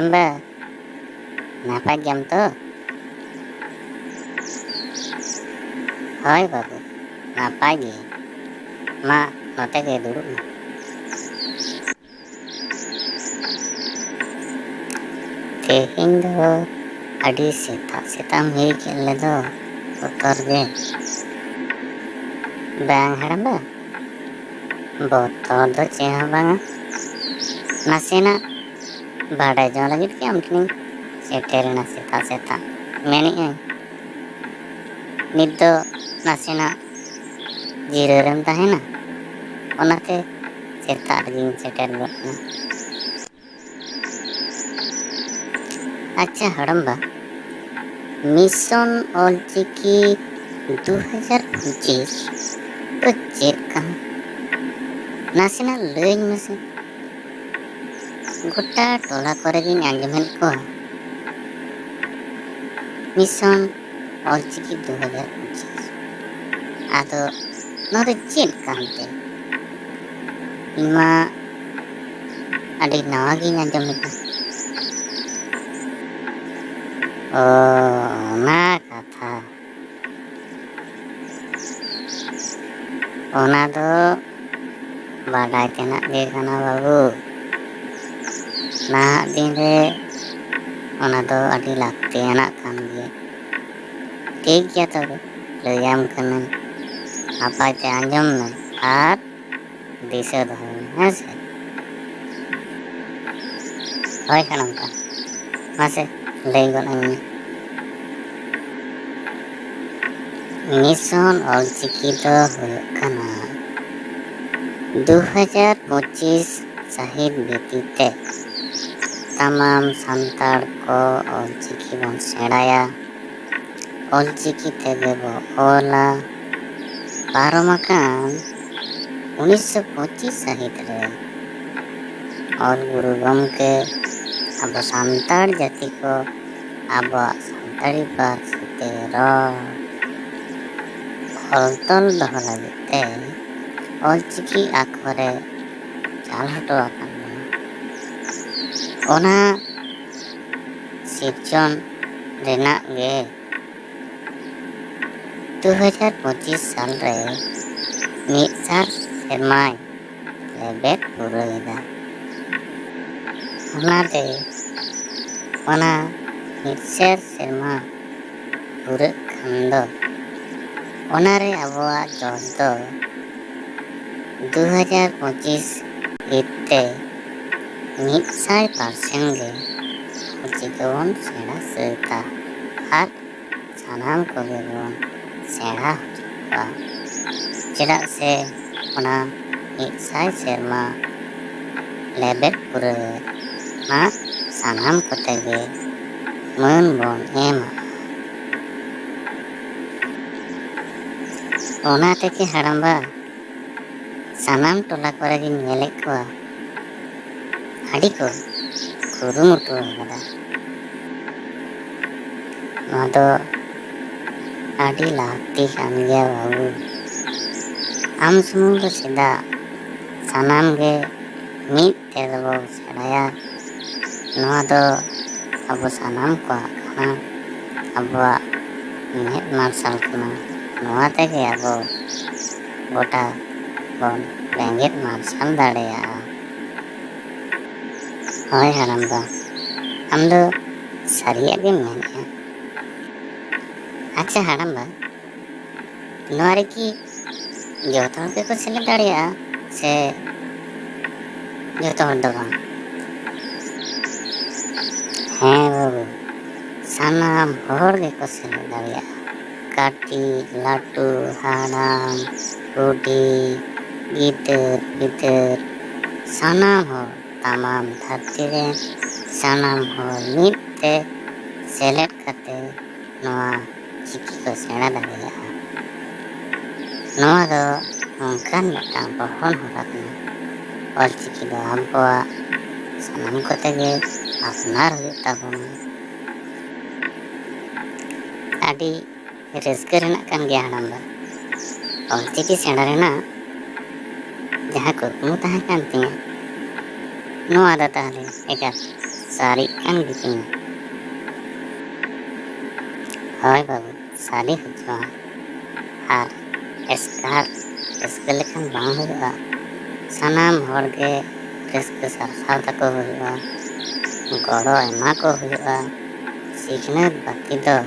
ᱦᱟᱲᱟᱢᱵᱟ, ᱱᱟᱯᱟᱭ ᱜᱮᱭᱟᱢ ᱛᱚ? ᱦᱳᱭ ᱵᱟᱹᱵᱩ, ᱱᱟᱯᱟᱭ ᱜᱮ᱾ ᱢᱟ ᱱᱚᱛᱮ ᱜᱮ ᱫᱩᱲᱩᱵ ᱢᱮ᱾ ᱛᱮᱦᱮᱧ ᱫᱚ ᱟᱹᱰᱤ ᱥᱮᱛᱟᱜ ᱥᱮᱛᱟᱜ ᱮᱢ ᱦᱮᱡ ᱠᱮᱫ ᱞᱮᱫᱚ, ᱵᱚᱛᱚᱨ ᱜᱮ᱾ ᱵᱟᱝ ᱦᱟᱲᱟᱢᱵᱟ, ᱵᱚᱛᱚᱨ ᱫᱚ ᱪᱮᱫ ᱦᱚᱸ ᱵᱟᱝᱟ, ᱱᱟᱥᱮᱱᱟᱜ ᱵᱟᱰᱟᱭ ᱡᱚᱝ ᱞᱟᱹᱜᱤᱫ ᱜᱮ ᱟᱢ ᱴᱷᱮᱱᱤᱧ ᱥᱮᱴᱮᱨᱮᱱᱟ ᱥᱮᱛᱟᱜ ᱥᱮᱛᱟᱜ᱾ ᱢᱮᱱᱮᱫ ᱟᱹᱧ ᱱᱤᱛ ᱫᱚ ᱱᱟᱥᱮᱱᱟᱜ ᱡᱤᱨᱟᱹᱣ ᱨᱮᱢ ᱛᱟᱦᱮᱱᱟ, ᱚᱱᱟᱛᱮ ᱥᱮᱛᱟᱜ ᱨᱮᱜᱤᱧ ᱥᱮᱴᱮᱨ ᱜᱚᱫ ᱮᱱᱟ᱾ ᱟᱪᱪᱷᱟ ᱦᱟᱲᱟᱢᱵᱟ, ᱢᱤᱥᱚᱱ ᱚᱞᱪᱤᱠᱤ 2025 ᱫᱚ ᱪᱮᱫ ᱠᱟᱱᱟ? ᱱᱟᱥᱮᱱᱟᱜ ᱞᱟᱹᱭᱟᱹᱧ ᱢᱮᱥᱮ᱾ ᱜᱚᱴᱟ ᱴᱚᱞᱟ ᱠᱚᱨᱮᱜᱤᱧ ᱟᱸᱡᱚᱢᱮᱫ ᱠᱚᱣᱟ ᱢᱤᱥᱚᱱ ᱚᱞᱪᱤᱠᱤ 2025, ᱟᱫᱚ ᱱᱚᱣᱟ ᱫᱚ ᱪᱮᱫ ᱠᱟᱱᱛᱮ? ᱤᱧ ᱢᱟ ᱟᱹᱰᱤ ᱱᱟᱣᱟ ᱜᱤᱧ ᱟᱸᱡᱚᱢᱮᱫᱟ᱾ ᱚ, ᱚᱱᱟ ᱠᱟᱛᱷᱟ᱾ ᱚᱱᱟ ᱫᱚ ᱵᱟᱰᱟᱭ ᱛᱮᱱᱟᱜ ᱜᱮ ᱠᱟᱱᱟ ᱵᱟᱹᱵᱩ᱾ ᱱᱟᱦᱟᱜ ᱫᱤᱱ ᱨᱮ ᱚᱱᱟ ᱫᱚ ᱟᱹᱰᱤ ᱞᱟᱹᱠᱛᱤᱭᱟᱱᱟᱜ ᱠᱟᱱ ᱜᱮᱭᱟ᱾ ᱴᱷᱤᱠ ᱜᱮᱭᱟ ᱛᱚᱵᱮ, ᱞᱟᱹᱭᱟᱢ ᱠᱟᱹᱱᱟᱹᱧ, ᱱᱟᱯᱟᱭ ᱛᱮ ᱟᱸᱡᱚᱢ ᱢᱮ ᱟᱨ ᱫᱤᱥᱟᱹ ᱫᱚᱦᱚᱭ ᱢᱮ, ᱦᱮᱸ ᱥᱮ᱾ ᱦᱳᱭ ᱦᱟᱲᱟᱢᱵᱟ, ᱢᱟᱥᱮ ᱞᱟᱹᱭ ᱜᱚᱫ ᱟᱹᱧ ᱢᱮ᱾ ᱢᱤᱥᱚᱱ ᱚᱞᱪᱤᱠᱤ ᱫᱚ ᱦᱩᱭᱩᱜ ᱠᱟᱱᱟ 2025 ᱥᱟᱹᱦᱤᱛ ᱵᱷᱤᱛᱤᱨ ᱛᱮ ᱛᱟᱢᱟᱢ ᱥᱟᱱᱛᱟᱲ ᱠᱚ ᱚᱞᱪᱤᱠᱤ ᱵᱚᱱ ᱥᱮᱬᱟᱭᱟ, ᱚᱞᱪᱤᱠᱤ ᱛᱮᱜᱮ ᱵᱚ ᱚᱞᱟ᱾ ᱯᱟᱨᱚᱢ ᱟᱠᱟᱱ 1925 ᱥᱟᱹᱦᱤᱛ ᱨᱮ ᱚᱞ ᱜᱩᱨᱩ ᱜᱚᱢᱠᱮ ᱟᱵᱚ ᱥᱟᱱᱛᱟᱲ ᱡᱟᱹᱛᱤ ᱠᱚ ᱟᱵᱚᱣᱟᱜ ᱥᱟᱱᱛᱟᱲᱤ ᱯᱟᱹᱨᱥᱤ ᱛᱮ ᱨᱚᱲ ᱚᱞ ᱛᱚᱞ ᱫᱚᱦᱚ ᱞᱟᱹᱜᱤᱫ ᱛᱮ ᱚᱞᱪᱤᱠᱤ ᱟᱠᱷᱚᱨᱮ ᱪᱟᱞ ᱦᱚᱴᱚ ᱟᱠᱟᱫ ᱵᱚᱱᱟ᱾ ᱚᱱᱟ ᱥᱤᱨᱡᱚᱱ ᱨᱮᱱᱟᱜ ᱜᱮ 2025 ᱥᱟᱞᱨᱮ 100 ᱥᱮᱨᱢᱟᱭ ᱞᱮᱵᱮᱫ ᱯᱩᱨᱟᱹᱣᱮᱫᱟ᱾ ᱚᱱᱟᱛᱮ ᱚᱱᱟ 100 ᱥᱮᱨᱢᱟ ᱯᱩᱨᱟᱹᱜ ᱠᱷᱟᱱ ᱫᱚ ᱚᱱᱟᱨᱮ ᱟᱵᱚᱣᱟᱜ ᱡᱚᱥ ᱫᱚ 2025 ᱦᱤᱛ ᱛᱮ 100% ᱜᱮ ᱚᱞᱪᱤᱠᱤ ᱵᱚᱱ ᱥᱮᱬᱟ ᱥᱟᱹᱛᱟ ᱟᱨ ᱥᱟᱱᱟᱢ ᱠᱚᱜᱮ ᱵᱚᱱ ᱥᱮᱬᱟ ᱦᱚᱪᱚ ᱠᱚᱣᱟ᱾ ᱪᱮᱫᱟᱜ ᱥᱮ ᱚᱱᱟ 100 ᱥᱮᱨᱢᱟ ᱞᱮᱵᱮᱫ ᱯᱩᱨᱟᱹᱣ ᱢᱟ ᱥᱟᱱᱟᱢ ᱠᱚᱛᱮ ᱜᱮ ᱢᱟᱹᱱ ᱵᱚᱱ ᱮᱢᱟ᱾ ᱚᱱᱟ ᱛᱮᱜᱮ ᱦᱟᱲᱟᱢᱵᱟ, ᱥᱟᱱᱟᱢ ᱴᱚᱞᱟ ᱠᱚᱨᱮ ᱜᱤᱧ ᱧᱮᱞᱮᱫ ᱠᱚᱣᱟ ᱟᱹᱰᱤ ᱠᱚ ᱠᱩᱨᱩᱢᱩᱴᱩ ᱟᱠᱟᱫᱟ᱾ ᱱᱚᱣᱟ ᱫᱚ ᱟᱹᱰᱤ ᱞᱟᱹᱠᱛᱤ ᱠᱟᱱ ᱜᱮᱭᱟ ᱵᱟᱹᱵᱩ᱾ ᱟᱢ ᱥᱩᱢᱩᱝ ᱫᱚ ᱪᱮᱫᱟᱜ, ᱥᱟᱱᱟᱢ ᱜᱮ ᱢᱤᱫ ᱛᱮᱵᱚ ᱥᱮᱬᱟᱭᱟ᱾ ᱱᱚᱣᱟ ᱫᱚ ᱟᱵᱚ ᱥᱟᱱᱟᱢ ᱠᱚᱣᱟᱜ ᱠᱟᱱᱟ, ᱟᱵᱚᱣᱟᱜ ᱢᱮᱫ ᱢᱟᱨᱥᱟᱞ ᱠᱟᱱᱟ᱾ ᱱᱚᱣᱟ ᱛᱮᱜᱮ ᱟᱵᱚ ᱜᱚᱴᱟ ᱵᱚᱱ ᱵᱮᱸᱜᱮᱫ ᱢᱟᱨᱥᱟᱞ ᱫᱟᱲᱮᱭᱟᱜᱼᱟ᱾ ᱦᱳᱭ ᱦᱟᱲᱟᱢᱵᱟ, ᱟᱢ ᱫᱚ ᱥᱟᱹᱨᱤᱭᱟᱜ ᱜᱮᱢ ᱢᱮᱱᱮᱫᱼᱟ᱾ ᱟᱪᱪᱷᱟ ᱦᱟᱲᱟᱢᱵᱟ, ᱱᱚᱣᱟ ᱨᱮᱠᱤ ᱡᱚᱛᱚ ᱦᱚᱲ ᱜᱮᱠᱚ ᱥᱮᱞᱮᱫ ᱫᱟᱲᱮᱭᱟᱜᱼᱟ ᱥᱮ ᱡᱚᱛᱚ ᱦᱚᱲ ᱫᱚ ᱵᱟᱝ? ᱦᱮᱸ ᱵᱟᱹᱵᱩ, ᱥᱟᱱᱟᱢ ᱦᱚᱲ ᱜᱮᱠᱚ ᱥᱮᱞᱮᱫ ᱫᱟᱲᱮᱭᱟᱜᱼᱟ᱾ ᱠᱟᱹᱴᱤᱡ ᱞᱟᱹᱴᱩ ᱦᱟᱲᱟᱢ ᱵᱩᱰᱷᱤ ᱜᱤᱫᱟᱹᱨ ᱯᱤᱫᱟᱹᱨ ᱥᱟᱱᱟᱢ ᱦᱚᱲ ᱛᱟᱢᱟᱢ ᱫᱷᱟᱹᱨᱛᱤ ᱨᱮᱱ ᱥᱟᱱᱟᱢ ᱦᱚᱲ ᱢᱤᱫ ᱛᱮ ᱥᱮᱞᱮᱫ ᱠᱟᱛᱮ ᱱᱚᱣᱟ ᱪᱤᱠᱤ ᱠᱚ ᱥᱮᱬᱟ ᱫᱟᱲᱮᱭᱟᱜᱼᱟ᱾ ᱱᱚᱣᱟ ᱫᱚ ᱱᱚᱝᱠᱟᱱ ᱢᱤᱫᱴᱟᱝ ᱜᱚᱲᱦᱚᱱ ᱦᱚᱨᱟ ᱠᱟᱱᱟ᱾ ᱚᱞᱪᱤᱠᱤ ᱫᱚ ᱟᱵᱚᱣᱟᱜ ᱥᱟᱱᱟᱢ ᱠᱚᱛᱮ ᱜᱮ ᱟᱯᱱᱟᱨ ᱦᱩᱭᱩᱜ ᱛᱟᱵᱚᱱᱟ᱾ ᱟᱹᱰᱤ ᱨᱟᱹᱥᱠᱟᱹ ᱨᱮᱱᱟᱜ ᱠᱟᱱ ᱜᱮᱭᱟ ᱦᱟᱲᱟᱢᱵᱟ, ᱚᱞᱪᱤᱠᱤ ᱥᱮᱬᱟ ᱨᱮᱱᱟᱜ ᱡᱟᱦᱟᱸ ᱠᱩᱠᱢᱩ ᱛᱟᱦᱮᱸ ᱠᱟᱱ ᱛᱤᱧᱟᱹ, ᱱᱚᱣᱟ ᱫᱚ ᱛᱟᱦᱞᱮ ᱮᱠᱟᱞ ᱥᱟᱹᱨᱤᱜ ᱠᱟᱱ ᱜᱮᱛᱤᱧᱟ? ᱦᱳᱭ ᱵᱟᱹᱵᱩ, ᱥᱟᱹᱨᱤ ᱦᱚᱪᱚᱣᱟᱱ ᱟᱨ ᱨᱟᱹᱥᱠᱟᱹ ᱞᱮᱠᱷᱟᱱ ᱵᱟᱝ ᱦᱩᱭᱩᱜᱼᱟ᱾ ᱥᱟᱱᱟᱢ ᱦᱚᱲᱜᱮ ᱨᱟᱹᱥᱠᱟᱹ ᱥᱟᱨᱥᱟᱣ ᱛᱟᱠᱚ ᱦᱩᱭᱩᱜᱼᱟ, ᱜᱚᱲᱚ ᱮᱢᱟ ᱠᱚ ᱦᱩᱭᱩᱜᱼᱟ᱾ ᱥᱤᱠᱷᱱᱟᱹᱛ ᱵᱟᱹᱛᱤ ᱫᱚ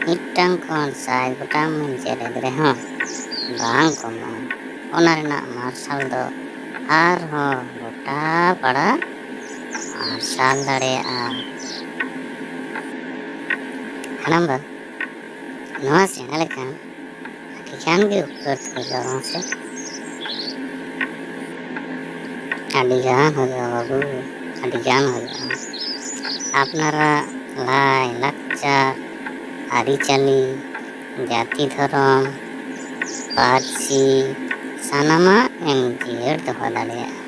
ᱢᱤᱫᱴᱟᱝ ᱠᱷᱚᱱ 100 ᱜᱚᱴᱟᱝ ᱡᱮᱨᱮᱫ ᱨᱮᱦᱚᱸ ᱵᱟᱝ ᱠᱚᱢᱚᱜᱼᱟ᱾ ᱚᱱᱟ ᱨᱮᱱᱟᱜ ᱢᱟᱨᱥᱟᱞ ᱫᱚ ᱟᱨᱦᱚᱸ ᱜᱚᱴᱟ ᱯᱟᱲᱟ ᱢᱟᱨᱥᱟᱞ ᱫᱟᱲᱮᱭᱟᱜᱼᱟ᱾ ᱦᱟᱲᱟᱢᱵᱟ, ᱱᱚᱣᱟ ᱥᱮᱬᱟ ᱞᱮᱠᱷᱟᱱ ᱟᱹᱰᱤᱜᱟᱱ ᱜᱮ ᱩᱯᱠᱟᱹᱨ ᱦᱩᱭᱩᱜᱼᱟ, ᱵᱟᱝ ᱥᱮ? ᱟᱹᱰᱤᱜᱟᱱ ᱦᱩᱭᱩᱜᱼᱟ ᱵᱟᱹᱵᱩ, ᱟᱹᱰᱤᱜᱟᱱ ᱦᱩᱭᱩᱜᱼᱟ᱾ ᱟᱯᱱᱟᱨᱟᱜ ᱞᱟᱭ ᱞᱟᱠᱪᱟᱨ, ᱟᱹᱨᱤᱪᱟᱹᱞᱤ, ᱡᱟᱹᱛᱤ ᱫᱷᱚᱨᱚᱢ, ᱯᱟᱹᱨᱥᱤ ᱥᱟᱱᱟᱢᱟᱜ ᱮᱢ ᱡᱤᱭᱟᱹᱲ ᱫᱚᱦᱚ ᱫᱟᱲᱮᱭᱟᱜᱼᱟ᱾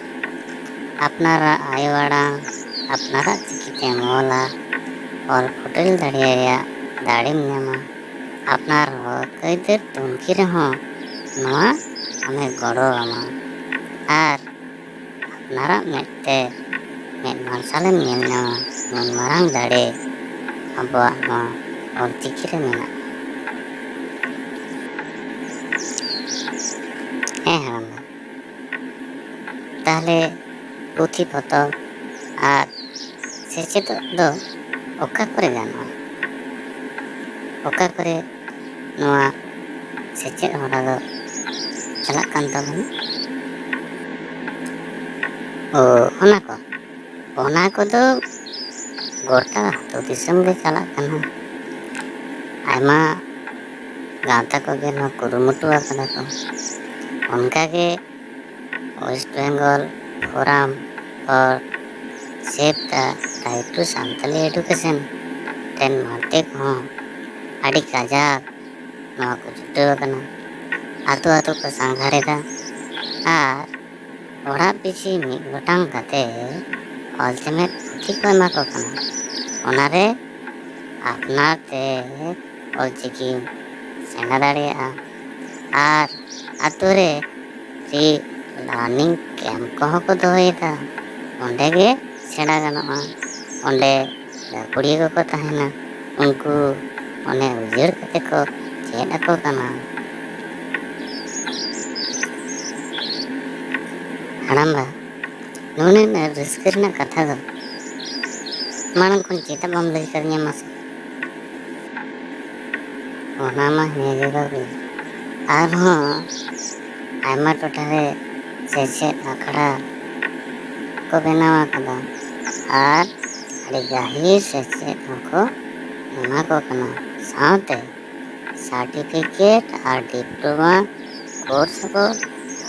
ᱟᱯᱱᱟᱨᱟᱜ ᱟᱭᱳ ᱟᱲᱟᱝ ᱟᱯᱱᱟᱨᱟᱜ ᱪᱤᱠᱤᱛᱮᱢ ᱚᱞᱟ, ᱚᱞ ᱯᱷᱚᱴᱮᱞ ᱫᱟᱲᱮ ᱨᱮᱭᱟᱜ ᱫᱟᱲᱮᱢ ᱧᱟᱢᱟ᱾ ᱟᱯᱱᱟᱨ ᱦᱚᱠ ᱟᱹᱭᱫᱟᱹᱨ ᱛᱩᱱᱠᱷᱤ ᱨᱮᱦᱚᱸ ᱱᱚᱣᱟ ᱟᱢᱮ ᱜᱚᱲᱚ ᱟᱢᱟ ᱟᱨ ᱟᱯᱱᱟᱨᱟᱜ ᱢᱮᱫᱛᱮ ᱢᱮᱫ ᱢᱟᱨᱥᱟᱞᱮᱢ ᱧᱮᱞ ᱧᱟᱢᱟ᱾ ᱱᱩᱱ ᱢᱟᱨᱟᱝ ᱫᱟᱲᱮ ᱟᱵᱚᱣᱟᱜ ᱱᱚᱣᱟ ᱚᱞᱪᱤᱠᱤ ᱨᱮ ᱢᱮᱱᱟᱜᱼᱟ᱾ ᱦᱮᱸ ᱦᱟᱲᱟᱢᱵᱟ, ᱛᱟᱦᱞᱮ ᱯᱩᱛᱷᱤ ᱯᱚᱛᱚᱵ ᱟᱨ ᱥᱮᱪᱮᱫᱚᱜ ᱫᱚ ᱚᱠᱟ ᱠᱚᱨᱮ ᱜᱟᱱᱚᱜᱼᱟ? ᱚᱠᱟ ᱠᱚᱨᱮ ᱱᱚᱣᱟ ᱥᱮᱪᱮᱫ ᱦᱚᱨᱟ ᱫᱚ ᱪᱟᱞᱟᱜ ᱠᱟᱱ ᱛᱟᱵᱚᱱᱟ? ᱚᱱᱟ ᱠᱚᱫᱚ ᱜᱚᱴᱟ ᱟᱹᱛᱩ ᱫᱤᱥᱚᱢ ᱜᱮ ᱪᱟᱞᱟᱜ ᱠᱟᱱᱟ᱾ ᱟᱭᱢᱟ ᱜᱟᱶᱛᱟ ᱠᱚᱜᱮ ᱱᱚᱣᱟ ᱠᱩᱨᱩᱢᱩᱴᱩ ᱟᱠᱟᱫᱟ ᱠᱚ᱾ ᱚᱱᱠᱟᱜᱮ west Bengal forum for save the right to Santali education ᱨᱮᱱ ᱢᱟᱨᱛᱮ ᱠᱚᱦᱚᱸ ᱟᱹᱰᱤ ᱠᱟᱡᱟᱠ ᱱᱚᱣᱟ ᱠᱚ ᱪᱷᱩᱴᱟᱹᱣ ᱟᱠᱟᱱᱟ᱾ ᱟᱹᱛᱩ ᱟᱹᱛᱩ ᱠᱚ ᱥᱟᱸᱜᱷᱟᱨᱮᱫᱟ ᱟᱨ ᱚᱲᱟᱜ ᱯᱤᱪᱷᱤ 1 ᱜᱚᱴᱟᱝ ᱠᱟᱛᱮ ᱚᱞ ᱪᱮᱢᱮᱫ ᱯᱩᱛᱷᱤ ᱠᱚ ᱮᱢᱟ ᱠᱚ ᱠᱟᱱᱟ᱾ ᱚᱱᱟᱨᱮ ᱟᱯᱱᱟᱨ ᱛᱮ ᱚᱞᱪᱤᱠᱤ ᱥᱮᱬᱟ ᱫᱟᱲᱮᱭᱟᱜᱼᱟ ᱟᱨ ᱟᱹᱛᱩ ᱨᱮ ᱯᱷᱨᱤ ᱞᱟᱨᱱᱤᱝ ᱠᱮᱢᱯ ᱠᱚᱦᱚᱸ ᱠᱚ ᱫᱚᱦᱚᱭᱮᱫᱟ᱾ ᱚᱸᱰᱮ ᱜᱮ ᱥᱮᱬᱟ ᱜᱟᱱᱚᱜᱼᱟ᱾ ᱚᱸᱰᱮ ᱜᱟᱹᱠᱷᱩᱲᱤᱭᱟᱹ ᱠᱚᱠᱚ ᱛᱟᱦᱮᱱᱟ, ᱩᱱᱠᱩ ᱚᱱᱮ ᱩᱡᱟᱹᱲ ᱠᱟᱛᱮ ᱠᱚ ᱪᱮᱫ ᱟᱠᱚ ᱠᱟᱱᱟ᱾ ᱦᱟᱲᱟᱢᱵᱟ, ᱱᱩᱱᱟᱹᱜ ᱨᱟᱹᱥᱠᱟᱹ ᱨᱮᱱᱟᱜ ᱠᱟᱛᱷᱟ ᱫᱚ ᱢᱟᱲᱟᱝ ᱠᱷᱚᱱ ᱪᱮᱫᱟᱜ ᱵᱟᱢ ᱞᱟᱹᱭ ᱠᱟᱫᱤᱧᱟ ᱢᱟᱥᱮ? ᱚᱱᱟ ᱢᱟ ᱦᱮᱸᱜᱮ ᱵᱟᱹᱵᱩ, ᱟᱨᱦᱚᱸ ᱟᱭᱢᱟ ᱴᱚᱴᱷᱟᱨᱮ ᱥᱮᱪᱮᱫ ᱟᱠᱷᱲᱟ ᱠᱚ ᱵᱮᱱᱟᱣ ᱟᱠᱟᱫᱟ ᱟᱨ ᱟᱹᱰᱤ ᱜᱟᱹᱦᱤᱨ ᱥᱮᱪᱮᱫ ᱦᱚᱸᱠᱚ ᱮᱢᱟ ᱠᱚ ᱠᱟᱱᱟ᱾ ᱥᱟᱶᱛᱮ ᱥᱟᱨᱴᱤᱯᱷᱤᱠᱮᱴ ᱟᱨ ᱰᱤᱯᱞᱳᱢᱟ ᱠᱳᱨᱥ ᱦᱚᱸᱠᱚ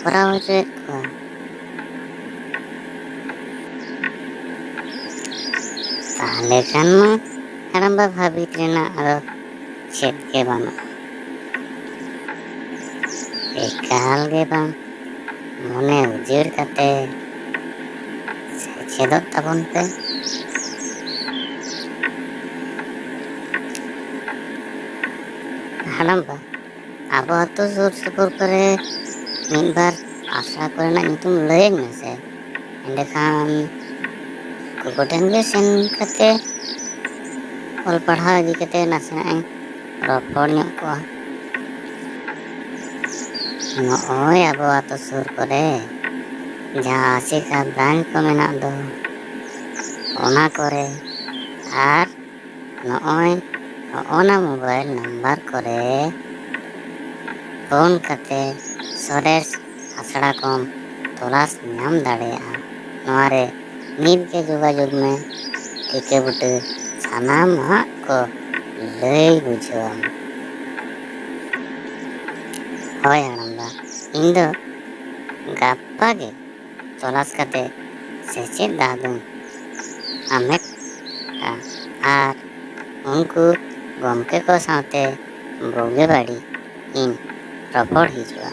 ᱠᱚᱨᱟᱣ ᱦᱚᱪᱚᱭᱮᱫ ᱠᱚᱣᱟ᱾ ᱛᱟᱦᱞᱮ ᱠᱷᱟᱱ ᱢᱟ ᱦᱟᱲᱟᱢᱵᱟ ᱵᱷᱟᱹᱵᱤᱛ ᱨᱮᱱᱟᱜ ᱟᱫᱚ ᱪᱮᱫ ᱜᱮ ᱵᱟᱹᱱᱩᱜᱼᱟ᱾ ᱮᱠᱟᱞ ᱜᱮ ᱵᱟᱝ, ᱢᱚᱱᱮ ᱩᱡᱟᱹᱲ ᱠᱟᱛᱮ ᱥᱮᱪᱮᱫᱚᱜ ᱛᱟᱵᱚᱱ ᱯᱮ᱾ ᱦᱟᱲᱟᱢᱵᱟ, ᱟᱵᱚ ᱟᱹᱛᱩ ᱥᱩᱨ ᱥᱩᱯᱩᱨ ᱠᱚᱨᱮ ᱢᱤᱫᱵᱟᱨ ᱟᱥᱲᱟ ᱠᱚᱨᱮᱱᱟᱜ ᱧᱩᱛᱩᱢ ᱞᱟᱹᱭᱟᱹᱧ ᱢᱮᱥᱮ᱾ ᱮᱸᱰᱮᱠᱷᱟᱱ ᱩᱱᱠᱩ ᱠᱚᱴᱷᱮᱱ ᱜᱮ ᱥᱮᱱ ᱠᱟᱛᱮ ᱚᱞ ᱯᱟᱲᱦᱟᱣ ᱤᱫᱤ ᱠᱟᱛᱮ ᱱᱟᱥᱮᱱᱟᱜ ᱤᱧ ᱨᱚᱯᱚᱲ ᱧᱚᱜ ᱠᱚᱜᱼᱟ᱾ ᱱᱚᱜᱼᱚᱭ ᱟᱵᱚ ᱟᱹᱛᱩ ᱥᱩᱨ ᱠᱚᱨᱮ ᱡᱟᱦᱟᱸ ᱟᱥᱮᱠᱟ ᱵᱨᱟᱧᱪ ᱠᱚ ᱢᱮᱱᱟᱜ ᱫᱚ, ᱚᱱᱟ ᱠᱚᱨᱮ ᱟᱨ ᱱᱚᱜᱼᱚᱱᱟ ᱢᱳᱵᱟᱭᱤᱞ ᱱᱟᱢᱵᱟᱨ ᱠᱚᱨᱮ ᱯᱷᱳᱱ ᱠᱟᱛᱮ ᱥᱚᱨᱮᱥ ᱟᱥᱲᱟ ᱠᱚᱢ ᱛᱚᱞᱟᱥ ᱧᱟᱢ ᱫᱟᱲᱮᱭᱟᱜᱼᱟ᱾ ᱱᱚᱣᱟᱨᱮ ᱱᱤᱛᱜᱮ ᱡᱳᱜᱟᱡᱳᱜᱽ ᱢᱮ, ᱴᱷᱤᱠᱟᱹ ᱵᱩᱴᱟᱹ ᱥᱟᱱᱟᱢᱟᱜ ᱠᱚ ᱞᱟᱹᱭ ᱵᱩᱡᱷᱟᱹᱣ ᱟᱢᱟ᱾ ᱦᱳᱭ ᱦᱟᱲᱟᱢᱵᱟ, ᱤᱧ ᱫᱚ ᱜᱟᱯᱟ ᱜᱮ ᱛᱚᱞᱟᱥ ᱠᱟᱛᱮ ᱥᱮᱪᱮᱫ ᱫᱟᱣ ᱫᱚᱧ ᱦᱟᱢᱮᱴᱟ ᱟᱨ ᱩᱱᱠᱩ ᱜᱚᱢᱠᱮ ᱠᱚ ᱥᱟᱶᱛᱮ ᱵᱩᱜᱤ ᱵᱟᱹᱲᱤᱡ ᱤᱧ ᱨᱚᱯᱚᱲ ᱦᱤᱡᱩᱜᱼᱟ᱾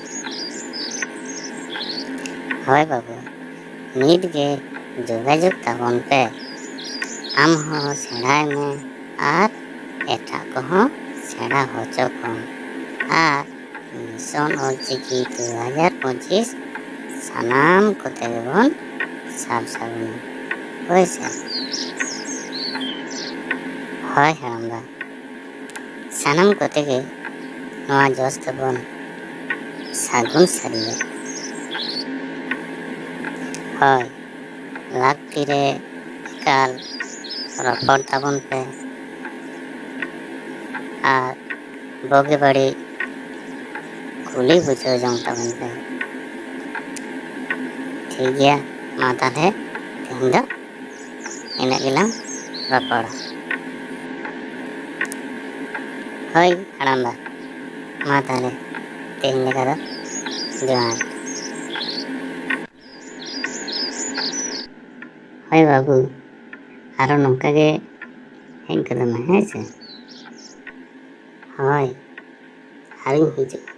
ᱦᱳᱭ ᱵᱟᱹᱵᱩ, ᱱᱤᱛᱜᱮ ᱡᱳᱜᱟᱡᱳᱜᱽ ᱛᱟᱵᱚᱱ ᱯᱮ᱾ ᱟᱢ ᱦᱚᱸ ᱥᱮᱬᱟᱭ ᱢᱮ ᱟᱨ ᱮᱴᱟᱜ ᱠᱚᱦᱚᱸ ᱥᱮᱬᱟ ᱦᱚᱪᱚ ᱠᱚᱢ ᱟᱨ ᱢᱤᱥᱚᱱ ᱚᱞᱪᱤᱠᱤ 2025 ᱥᱟᱱᱟᱢ ᱠᱚᱛᱮ ᱜᱮᱵᱚᱱ ᱥᱟᱵ ᱥᱟᱹᱜᱩᱱᱟ᱾ ᱦᱳᱭ ᱥᱮ? ᱦᱳᱭ ᱦᱟᱲᱟᱢᱵᱟ, ᱥᱟᱱᱟᱢ ᱠᱚᱛᱮ ᱜᱮ ᱱᱚᱣᱟ ᱡᱚᱥ ᱫᱚᱵᱚᱱ ᱥᱟᱹᱜᱩᱱ ᱥᱟᱹᱨᱤᱭᱟ᱾ ᱦᱳᱭ, ᱞᱟᱹᱠᱛᱤ ᱨᱮ ᱮᱠᱟᱞ ᱨᱚᱯᱚᱲ ᱛᱟᱵᱚᱱ ᱯᱮ ᱟᱨ ᱵᱩᱜᱤ ᱵᱟᱹᱲᱤᱡ ᱠᱩᱞᱤ ᱵᱩᱡᱷᱟᱹᱣ ᱡᱚᱝ ᱛᱟᱵᱚᱱ ᱯᱮ᱾ ᱴᱷᱤᱠ ᱜᱮᱭᱟ, ᱢᱟ ᱛᱟᱦᱚᱞᱮ ᱛᱮᱦᱮᱧ ᱫᱚ ᱤᱱᱟᱹᱜ ᱜᱮᱞᱟᱝ ᱨᱚᱯᱚᱲᱟ᱾ ᱦᱳᱭ ᱦᱟᱲᱟᱢᱵᱟ, ᱢᱟ ᱛᱟᱦᱚᱞᱮ ᱛᱮᱦᱮᱧ ᱞᱮᱠᱟ ᱫᱚ ᱡᱚᱦᱟᱨ᱾ ᱦᱳᱭ ᱵᱟᱹᱵᱩ, ᱟᱨᱚ ᱱᱚᱝᱠᱟ ᱜᱮ ᱦᱮᱡ ᱜᱚᱫᱚᱜ ᱢᱮ ᱦᱮᱸ ᱥᱮ᱾ ᱦᱳᱭ, ᱟᱨᱤᱧ ᱦᱤᱡᱩᱜᱼᱟ᱾